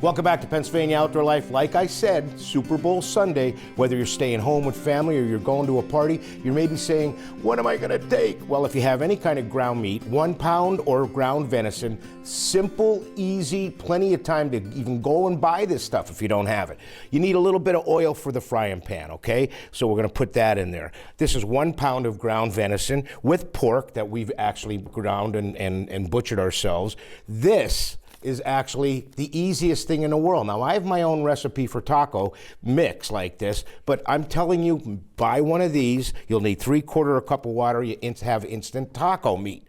Welcome back to Pennsylvania Outdoor Life. Like I said, Super Bowl Sunday, whether you're staying home with family or you're going to a party, you may be saying, what am I gonna take? Well, if you have any kind of ground meat, 1 pound or ground venison, simple, easy, plenty of time to even go and buy this stuff if you don't have it. You need a little bit of oil for the frying pan, okay? So we're gonna put that in there. This is 1 pound of ground venison with pork that we've actually ground and butchered ourselves. This is actually the easiest thing in the world. Now, I have my own recipe for taco mix like this, but I'm telling you, buy one of these. You'll need 3/4 cup of water. You have instant taco meat.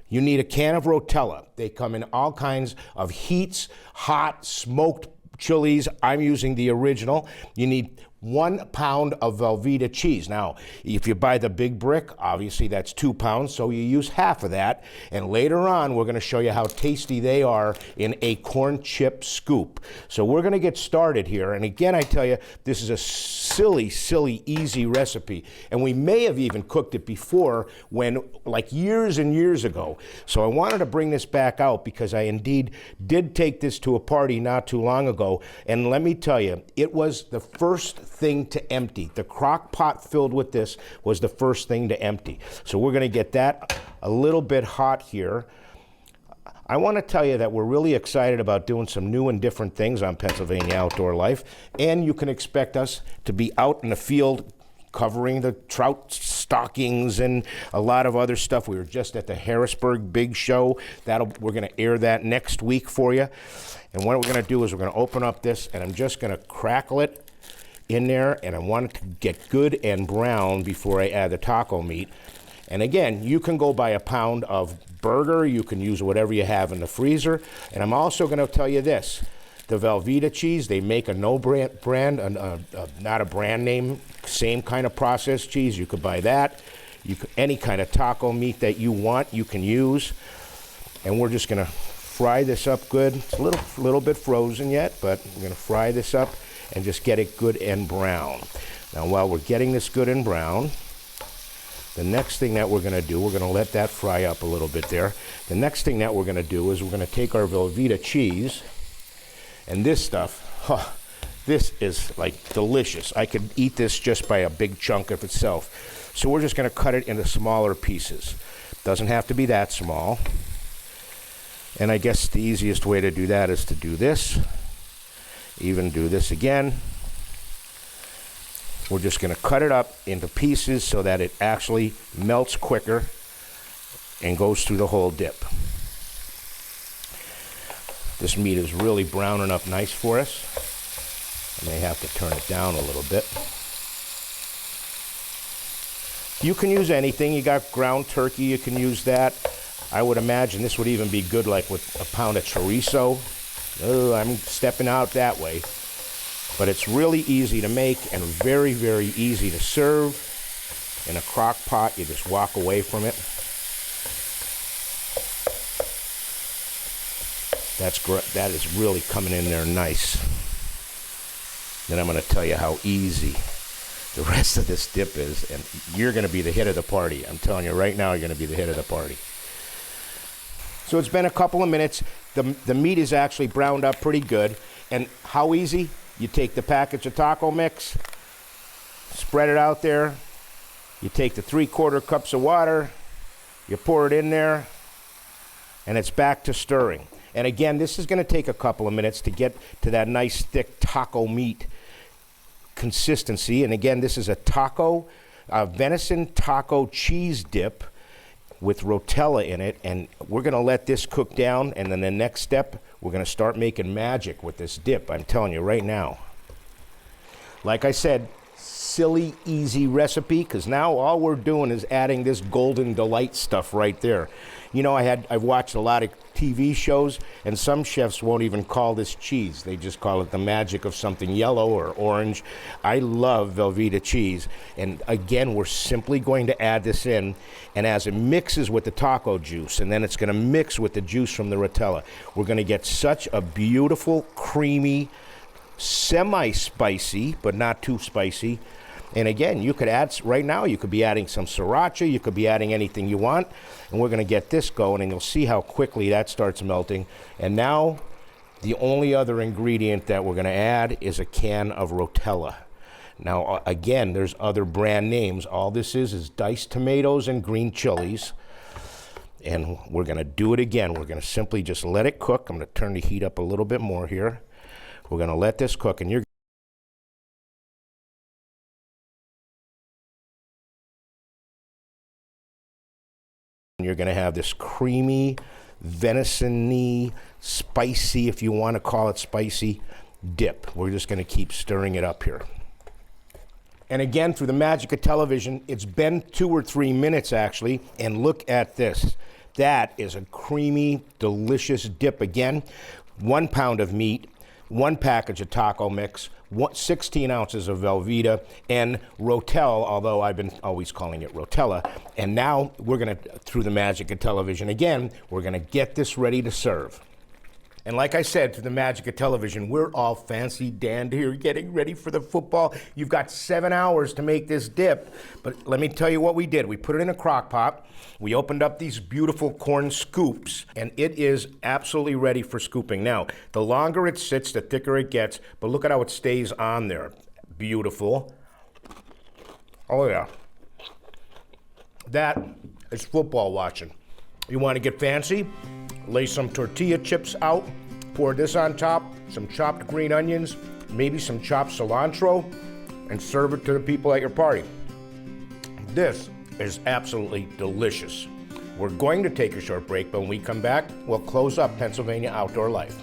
You need a can of Rotella. They come in all kinds of heats, hot, smoked chilies. I'm using the original. You need 1 pound of Velveeta cheese. Now, if you buy the big brick, obviously that's 2 pounds, so you use half of that. And later on, we're gonna show you how tasty they are in a corn chip scoop. So we're gonna get started here. And again, I tell you, this is a silly, easy recipe. And we may have even cooked it before like years and years ago. So I wanted to bring this back out because I indeed did take this to a party not too long ago. And let me tell you, it was the first thing to empty. The crock pot filled with this was the first thing to empty. So we're gonna get that a little bit hot here. I want to tell you that we're really excited about doing some new and different things on Pennsylvania Outdoor Life, and you can expect us to be out in the field covering the trout stockings and a lot of other stuff. We were just at the Harrisburg Big Show. We're gonna air that next week for you. And what we're gonna do is we're gonna open up this, and I'm just gonna crackle it in there, and I want it to get good and brown before I add the taco meat. And again, you can go buy a pound of burger, you can use whatever you have in the freezer. And I'm also gonna tell you this, the Velveeta cheese, they make a not a brand name, same kind of processed cheese. You could buy that. Any kind of taco meat that you want, you can use. And we're just gonna fry this up good. It's a little bit frozen yet, but we're gonna fry this up and just get it good and brown. Now, while we're getting this good and brown, the next thing that we're gonna do, we're gonna let that fry up a little bit there. The next thing that we're gonna do is we're gonna take our Velveeta cheese, and this stuff, this is like delicious. I could eat this just by a big chunk of itself. So we're just gonna cut it into smaller pieces. Doesn't have to be that small. And I guess the easiest way to do that is to do this. Even do this again. We're just gonna cut it up into pieces so that it actually melts quicker and goes through the whole dip. This meat is really browning up nice for us. I may have to turn it down a little bit. You can use anything. You got ground turkey, you can use that. I would imagine this would even be good like with a pound of chorizo. Oh, I'm stepping out that way. But it's really easy to make and very, very easy to serve. In a crock pot, you just walk away from it. That is really coming in there nice. Then I'm gonna tell you how easy the rest of this dip is, and you're gonna be the hit of the party. I'm telling you right now, you're gonna be the hit of the party. So it's been a couple of minutes. The meat is actually browned up pretty good. And how easy? You take the package of taco mix, spread it out there. You take the 3/4 cups of water, you pour it in there, and it's back to stirring. And again, this is gonna take a couple of minutes to get to that nice thick taco meat consistency. And again, this is a venison taco cheese dip with Rotella in it, and we're gonna let this cook down, and then the next step, we're gonna start making magic with this dip, I'm telling you right now. Like I said, silly, easy recipe, because now all we're doing is adding this golden delight stuff right there. You know, I've watched a lot of TV shows, and some chefs won't even call this cheese. They just call it the magic of something yellow or orange. I love Velveeta cheese, and again, we're simply going to add this in, and as it mixes with the taco juice, and then it's gonna mix with the juice from the Rotella, we're gonna get such a beautiful, creamy, semi-spicy, but not too spicy. And again, you could add, right now, you could be adding some sriracha, you could be adding anything you want, and we're gonna get this going, and you'll see how quickly that starts melting. And now, The only other ingredient that we're gonna add is a can of Rotella. Now, again, there's other brand names. All this is diced tomatoes and green chilies. And we're gonna do it again. We're gonna simply just let it cook. I'm gonna turn the heat up a little bit more here. We're gonna let this cook, and you're gonna have this creamy, venison-y, spicy, if you wanna call it spicy, dip. We're just gonna keep stirring it up here. And again, through the magic of television, it's been 2 or 3 minutes actually, and look at this. That is a creamy, delicious dip. Again, 1 pound of meat, 1 package of taco mix, 16 ounces of Velveeta, and Rotel, although I've been always calling it Rotella. And now we're gonna, through the magic of television again, we're gonna get this ready to serve. And like I said, through the magic of television, we're all fancy dandy here getting ready for the football. You've got 7 hours to make this dip. But let me tell you what we did. We put it in a crock pot. We opened up these beautiful corn scoops, and it is absolutely ready for scooping. Now, the longer it sits, the thicker it gets, but look at how it stays on there. Beautiful. Oh yeah. That is football watching. You want to get fancy? Lay some tortilla chips out, pour this on top, some chopped green onions, maybe some chopped cilantro, and serve it to the people at your party. This is absolutely delicious. We're going to take a short break, but when we come back, we'll close up Pennsylvania Outdoor Life.